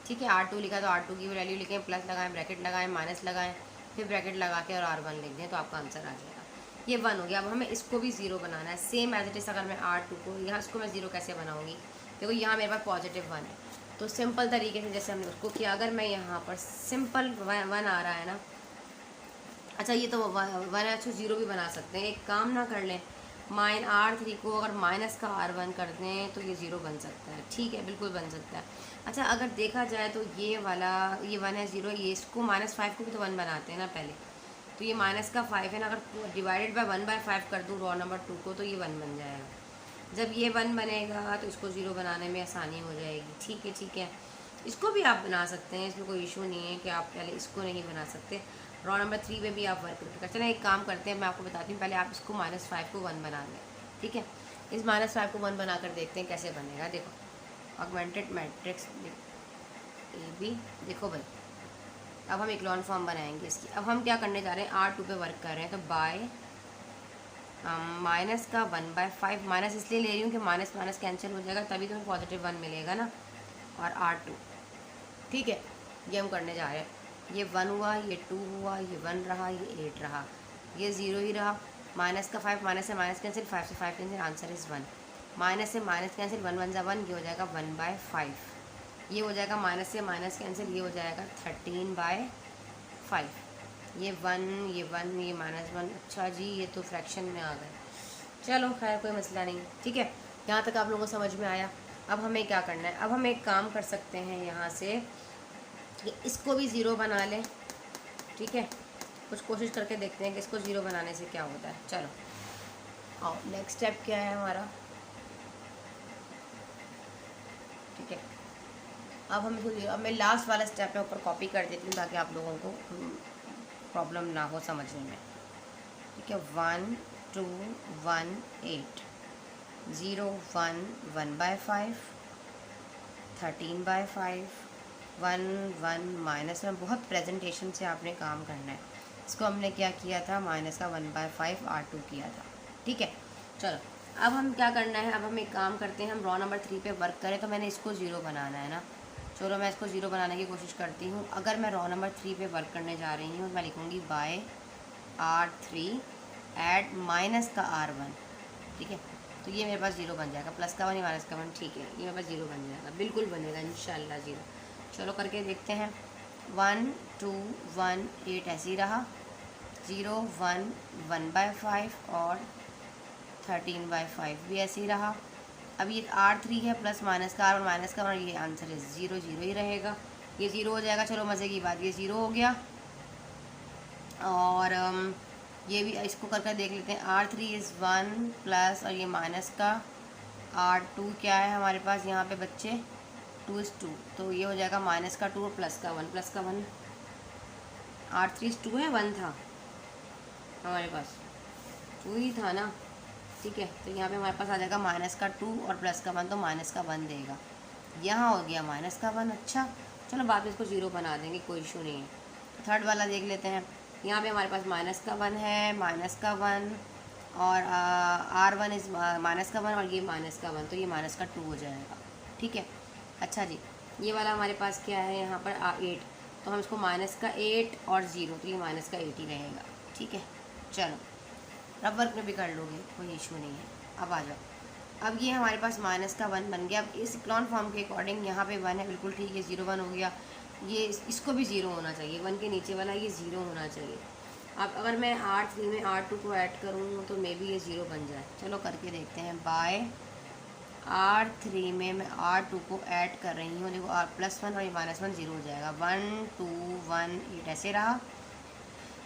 ठीक है, R2 लिखा तो R2 की वैल्यू लिखें, प्लस लगाएं, ब्रैकेट लगाएं, माइनस लगाएं, फिर ब्रैकेट लगा के और R1 लिख दें तो आपका आंसर आ जाएगा। ये 1 हो गया। अब हमें इसको भी 0 बनाना है, सेम एज इट इज़। अगर मैं R2 को यहाँ, इसको मैं 0 कैसे बनाऊँगी, देखो यहाँ मेरे पास +1 है, तो सिंपल तरीके से जैसे हमने उसको किया, अगर मैं यहाँ पर सिंपल 1 आ रहा है ना, अच्छा ये तो 1 है, अच्छा 0 भी बना सकते हैं। एक काम ना कर लें, -R3 को अगर माइनस का R1 कर दें तो ये 0 बन सकता है। ठीक है, बिल्कुल बन सकता है। अच्छा अगर देखा जाए तो ये वाला, ये 1 है 0, ये इसको -5 को भी तो 1 बनाते हैं ना पहले, तो ये -5 है ना, अगर डिवाइडेड बाय 1/5 कर दूँ रॉ नंबर 2 को, तो ये 1 बन जाएगा। जब ये 1 बनेगा तो इसको 0 बनाने में आसानी हो जाएगी। ठीक है, ठीक है, इसको भी आप बना सकते हैं, इसमें कोई इशू नहीं है कि आप पहले इसको नहीं बना सकते। रॉ नंबर 3 में भी आप वर्क कर। चलें एक काम करते हैं, मैं आपको बताती हूँ, पहले आप इसको -5 को 1 बना लें। ठीक है, इस -5 को 1 बना कर देखते हैं कैसे बनेगा। देखो ऑगमेंटेड मैट्रिक्स ए बी, देखो भाई अब हम इक्लॉन फॉर्म बनाएंगे इसकी। अब हम क्या करने जा रहे हैं, R2 पे वर्क कर रहे हैं, तो बाय -1/5, माइनस इसलिए ले रही हूँ कि माइनस माइनस कैंसिल हो जाएगा, तभी तुम्हें +1 मिलेगा ना, और R2। ठीक है, ये हम करने जा रहे हैं। ये 1 हुआ, ये 2 हुआ, ये 1 रहा, ये 8 रहा, ये 0 ही रहा, -5, माइनस से माइनस कैंसिल, 5 से 5 कैंसिल, आंसर इज़ 1। माइनस से माइनस कैंसिल, 1 1 1, ये हो जाएगा 1/5, ये हो जाएगा माइनस से माइनस कैंसिल, ये हो जाएगा 13/5, ये 1 ये 1 ये -1। अच्छा जी, ये तो फ्रैक्शन में आ गए, चलो खैर कोई मसला नहीं। ठीक है, यहाँ तक आप लोगों को समझ में आया। अब हमें क्या करना है, अब हम एक काम कर सकते हैं यहाँ से कि इसको भी 0 बना लें। ठीक है, कुछ कोशिश करके देखते हैं कि इसको 0 बनाने से क्या होता है। चलो आओ, नेक्स्ट स्टेप क्या है हमारा। ठीक है, अब हम इसको, अब मैं लास्ट वाला स्टेप में ऊपर कॉपी कर देती हूँ ताकि आप लोगों को प्रॉब्लम ना हो समझने में। ठीक है, 1 2 1 8 0 1 1/5 13/5 1 1 -1। बहुत प्रेजेंटेशन से आपने काम करना है, इसको हमने क्या किया था, माइनस का 1/5 R2 किया था। ठीक है, चलो अब हम क्या करना है, अब हम एक काम करते हैं, हम रॉ नंबर 3 पे वर्क करें। तो मैंने इसको 0 बनाना है ना, चलो मैं इसको 0 बनाने की कोशिश करती हूँ। अगर मैं रॉ नंबर 3 पे वर्क करने जा रही हूँ, मैं लिखूँगी बाय R3 ऐड माइनस का R1। ठीक है, तो ये मेरे पास 0 बन जाएगा, प्लस का 1 या माइनस का 1। ठीक है, ये मेरे पास 0 बन जाएगा, बिल्कुल बनेगा इंशाल्लाह 0। चलो करके देखते हैं। 1 2 1 8 ऐसे ही रहा, 0 1 1/5 और 13/5 भी ऐसे ही रहा। अब ये R3 है प्लस माइनस का R1 माइनस का 1, ये आंसर है 0 0 ही रहेगा, ये 0 हो जाएगा। चलो मज़े की बात, ये 0 हो गया। और ये भी इसको करके देख लेते हैं। R3 इज़ 1 प्लस और ये माइनस का R2 क्या है हमारे पास यहाँ पे बच्चे, 2 इज़ 2, तो ये हो जाएगा माइनस का 2 और प्लस का 1, प्लस का 1। R3 इज़ 2 है, 1 था हमारे पास, 2 ही था ना। ठीक है, तो यहाँ पे हमारे पास आ जाएगा माइनस का 2 और प्लस का 1, तो माइनस का 1 देगा। यहाँ हो गया माइनस का 1। अच्छा चलो बाद में इसको 0 बना देंगे, कोई इशू नहीं है। थर्ड वाला देख लेते हैं। यहाँ पे हमारे पास माइनस का 1 है, माइनस का 1 और R1 इज़ माइनस का 1 और ये माइनस का 1, तो ये माइनस का 2 हो जाएगा। ठीक है, अच्छा जी, ये वाला हमारे पास क्या है यहाँ पर 8, तो हम इसको माइनस का 8 और 0, तो ये माइनस का 8 ही रहेगा। ठीक है, चलो रब वर्क में भी कर लोगे, कोई इशू नहीं है। अब आ जाओ, अब ये हमारे पास माइनस का 1 बन गया। अब इस इक्लॉन फॉर्म के अकॉर्डिंग यहाँ पे 1 है, बिल्कुल ठीक है, 0 1 हो गया। ये इसको भी 0 होना चाहिए, 1 के नीचे वाला ये 0 होना चाहिए। अब अगर मैं R3 में R2 को ऐड करूँ तो मे बी ये 0 बन जाए। चलो करके देखते हैं। बाय R3 में मैं R2 को ऐड कर रही हूँ, देखो R +1 और ये -1 0 हो जाएगा। 1 2 1 8 ऐसे रहा,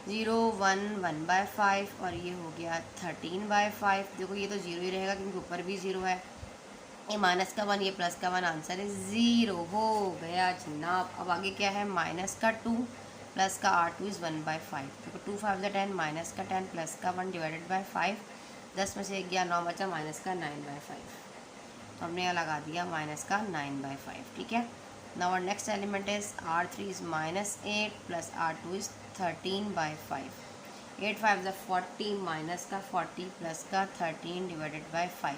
0 1 1/5 और ये हो गया 13/5। देखो ये तो 0 ही रहेगा क्योंकि ऊपर भी 0 है, ये माइनस का 1 ये प्लस का 1, आंसर है 0 हो गया जनाब। अब आगे क्या है, माइनस का 2 प्लस का R2 इज़ 1/5। देखो 2 5 10, माइनस का 10 प्लस का 1 डिवाइडेड बाय 5, 10 में से 1 गया 9 बचा, माइनस का 9/5। तो हमने यहाँ लगा दिया माइनस का 9/5। ठीक है, now our next element is R3 is -8 plus R2 is 13/5। 8 5 40, minus का 40 प्लस का 13 डिवाइडेड बाई 5।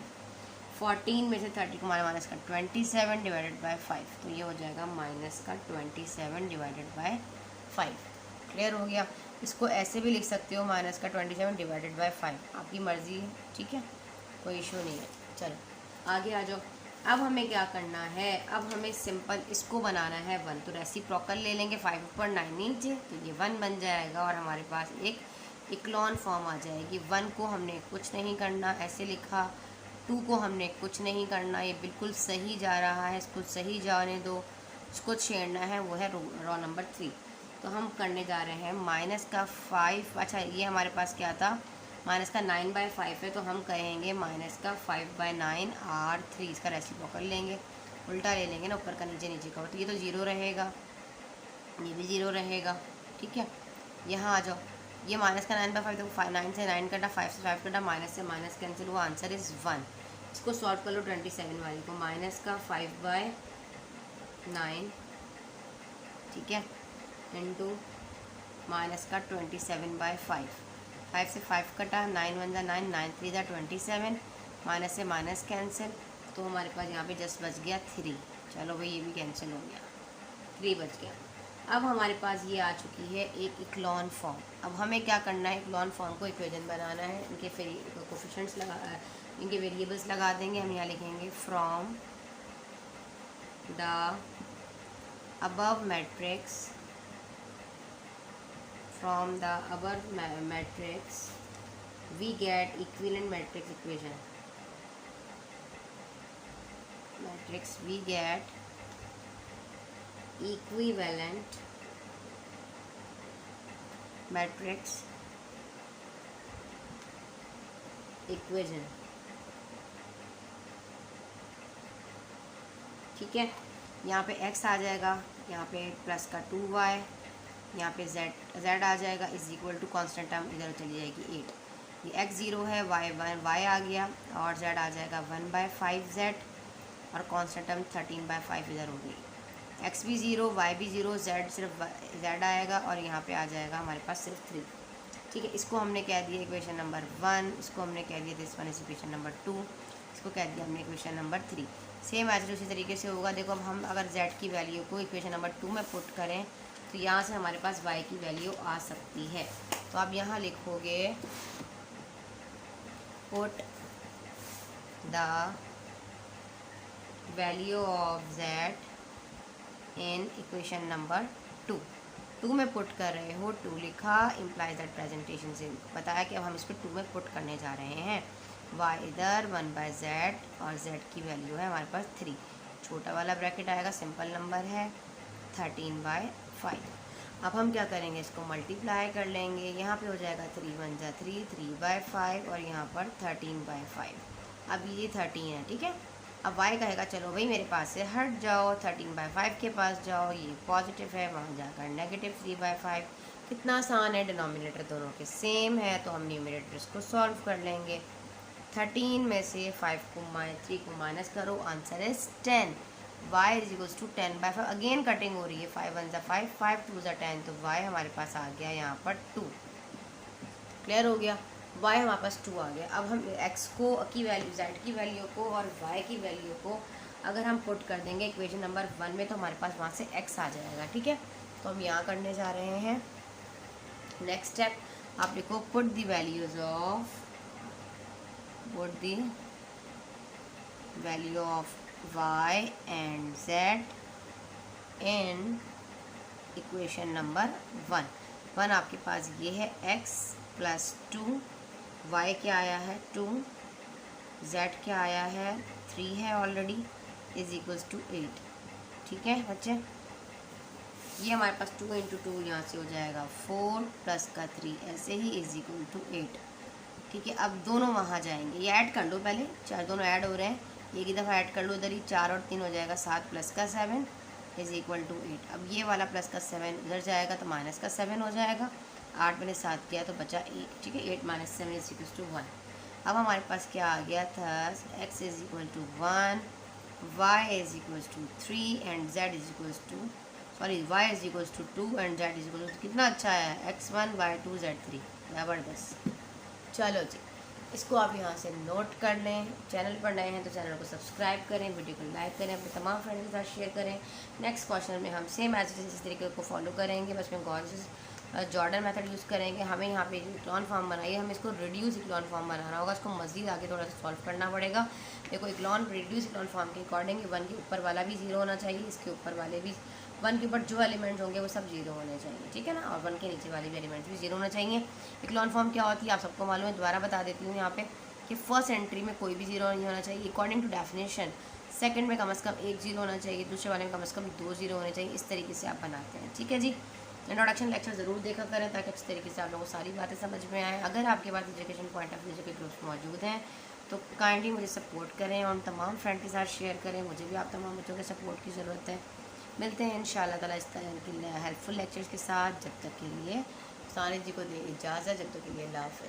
14 में से 30 को माइनस का 27 डिवाइडेड बाय 5, तो ये हो जाएगा माइनस का 27 डिवाइडेड बाय 5। क्लियर हो गया। इसको ऐसे भी लिख सकते हो, माइनस का 27 डिवाइडेड बाय 5, आपकी मर्ज़ी है। ठीक है, कोई इशू नहीं है। चलो आगे आ जाओ। अब हमें क्या करना है, अब हमें सिंपल इसको बनाना है 1, तो रेसिप्रोकल ले लेंगे। 5 ऊपर 9 नीचे, तो ये 1 बन जाएगा और हमारे पास एक इक्लॉन फॉर्म आ जाएगी। 1 को हमने कुछ नहीं करना, ऐसे लिखा। 2 को हमने कुछ नहीं करना, ये बिल्कुल सही जा रहा है, इसको सही जाने दो। इसको छेड़ना है, वो है रॉ नंबर 3। तो हम करने जा रहे हैं माइनस का 5। अच्छा ये हमारे पास क्या था, माइनस का 9/5 है, तो हम कहेंगे माइनस का 5/9 R3। इसका रेसिप्रोकल लेंगे, उल्टा ले लेंगे ना, ऊपर का नीचे नीचे का, तो ये तो 0 रहेगा, ये भी 0 रहेगा। ठीक है, यहाँ आ जाओ। ये माइनस का 9/5, तो 9 से 9 कटा, 5 से 5 कटा, माइनस से माइनस कैंसिल हुआ, आंसर इज़ 1। इसको सॉल्व कर लो 27 वाली को। माइनस का 5/9, ठीक है, इंटू माइनस का 27/5। 5 से 5 कटा, 9 1 9, 9 3 27, माइनस से माइनस कैंसिल, तो हमारे पास यहाँ पे जस्ट बच गया 3। चलो भाई ये भी कैंसिल हो गया, 3 बच गया। अब हमारे पास ये आ चुकी है एक इक्लॉन फॉर्म। अब हमें क्या करना है, इक्लॉन फॉर्म को इक्वेशन बनाना है। इनके कोफिशिएंट्स लगा, इनके वेरिएबल्स लगा देंगे। हम यहाँ लिखेंगे from the above matrix, from the above matrix we get equivalent matrix equation. Matrix we get equivalent matrix equation. ठीक है, यहाँ पे x आ जाएगा, यहाँ पे प्लस का 2y, यहाँ पे z आ जाएगा is equal to constant term इधर चली जाएगी 8। ये x 0 है, y आ गया और z आ जाएगा 1/5z और कॉन्स्टेंट टर्म 13/5 इधर हो गई। x भी 0, y भी 0, z सिर्फ z आएगा और यहाँ पे आ जाएगा हमारे पास सिर्फ 3। ठीक है, इसको हमने कह दिया इक्वेशन नंबर 1, इसको हमने कह दिया this one is equation number 2, इसको कह दिया हमने इक्वेशन नंबर 3। सेम ऐसे उसी तरीके से होगा। देखो अब हम अगर z की वैल्यू को इक्वेशन नंबर 2 में पुट करें तो यहाँ से हमारे पास y की वैल्यू आ सकती है। तो आप यहाँ लिखोगे put the value of z in equation number 2 में पुट कर रहे हो, 2 लिखा, इम्प्लाइज दैट प्रेजेंटेशन से बताया कि अब हम इसको 2 में पुट करने जा रहे हैं। y इधर 1/z और z की वैल्यू है हमारे पास 3, छोटा वाला ब्रैकेट आएगा, सिंपल नंबर है 13/5। अब हम क्या करेंगे, इसको मल्टीप्लाई कर लेंगे, यहाँ पे हो जाएगा 3 1 जा 3, 3/5 और यहाँ पर 13/5। अब ये 13 है, ठीक है। अब y कहेगा चलो भाई मेरे पास से हट जाओ, 13/5 के पास जाओ, ये पॉजिटिव है, वहाँ जाकर नेगेटिव 3/5। कितना आसान है, डिनोमिनेटर दोनों के सेम है, तो हम न्यूमरेटर इसको सॉल्व कर लेंगे। 13 में से 3 को माइनस करो, answer is 10। y is equals to 10/5। Again cutting हो रही है, 5 1 जा 5, 5 2 जा 10, तो y हमारे पास आ गया यहाँ पर 2। क्लियर हो गया, y हमारे पास 2 आ गया। अब हम x को की वैल्यू, z की वैल्यू को और y की वैल्यू को अगर हम पुट कर देंगे इक्वेशन नंबर 1 में तो हमारे पास वहाँ से x आ जाएगा, ठीक है। तो हम यहाँ करने जा रहे हैं। नेक्स्ट स्टेप आप लिखो put the values of, put the value of y and z in equation number 1 आपके पास ये है x प्लस 2, y क्या आया है 2, z क्या आया है 3 है ऑलरेडी, इज इक्वल्स टू 8। ठीक है बच्चे, ये हमारे पास 2 × 2 यहाँ से हो जाएगा 4 प्लस का 3 ऐसे ही इज इक्वल टू 8। ठीक है, अब दोनों वहाँ जाएंगे, ये ऐड कर लो पहले, चार दोनों ऐड हो रहे हैं, एक ही दफ़ा ऐड कर लो इधर ही, 4 और 3 हो जाएगा 7 प्लस का 7 इज इक्वल टू 8। अब ये वाला प्लस का 7 इधर जाएगा तो माइनस का 7 हो जाएगा, 8 मैंने 7 किया तो बचा 1। ठीक है, 8 - 7 इज इक्वल टू 1। अब हमारे पास क्या आ गया था, x is equal to 1, y is equal to 3 and z is equal to, sorry y is equal to 2 and z is equal to, कितना अच्छा है, x1 y2 z3, ज़बरदस्त। चलो जी, इसको आप यहाँ से नोट कर लें। चैनल पर नए हैं तो चैनल को सब्सक्राइब करें, वीडियो को लाइक करें, अपने तमाम फ्रेंड्स के साथ शेयर करें। नेक्स्ट क्वेश्चन में हम सेम एज इस तरीके को फॉलो करेंगे, बस में गॉस जॉर्डन मेथड यूज़ करेंगे। हमें यहाँ पे इक्लॉन फॉर्म बनाइए, हमें इसको रिड्यूस इक्लॉन फॉर्म बनाना होगा, इसको मज़ीद आगे थोड़ा सा सॉल्व करना पड़ेगा। देखो इक्लॉन रिड्यूस इक्लॉन फॉर्म के अकॉर्डिंग 1 के ऊपर वाला भी 0 होना चाहिए, इसके ऊपर वाले भी 1 के ऊपर जो एलिमेंट्स होंगे वो सब 0 होने चाहिए, ठीक है ना, और 1 के नीचे वाले भी एलिमेंट्स भी 0 होना चाहिए। इक्लॉन फॉर्म क्या होती है आप सबको मालूम है, दोबारा बता देती हूँ यहाँ पे कि फर्स्ट एंट्री में कोई भी 0 नहीं होना चाहिए अकॉर्डिंग टू डेफिनेशन, सेकंड में कम से कम 1 0 होना चाहिए, दूसरे वाले में कम से कम 2 0 होने चाहिए। इस तरीके से आप बनाते हैं, ठीक है जी। इंट्रोडक्शन लेक्चर ज़रूर देखा करें ताकि अच्छी तरीके से आप लोगों को सारी बातें समझ में आए। अगर आपके पास एजुकेशन पॉइंट ऑफ व्यू के ग्रुप्स मौजूद हैं तो काइंडली मुझे सपोर्ट करें और तमाम फ्रेंड के साथ शेयर करें, मुझे भी आप तमाम बच्चों के सपोर्ट की ज़रूरत है। मिलते हैं इंशाअल्लाह ताला इस तरह के हेल्पफुल लेक्चर्स के साथ। जब तक के लिए सानिया जी को दे इजाज़त, जब तक के लिए अल्लाह हाफ़िज़।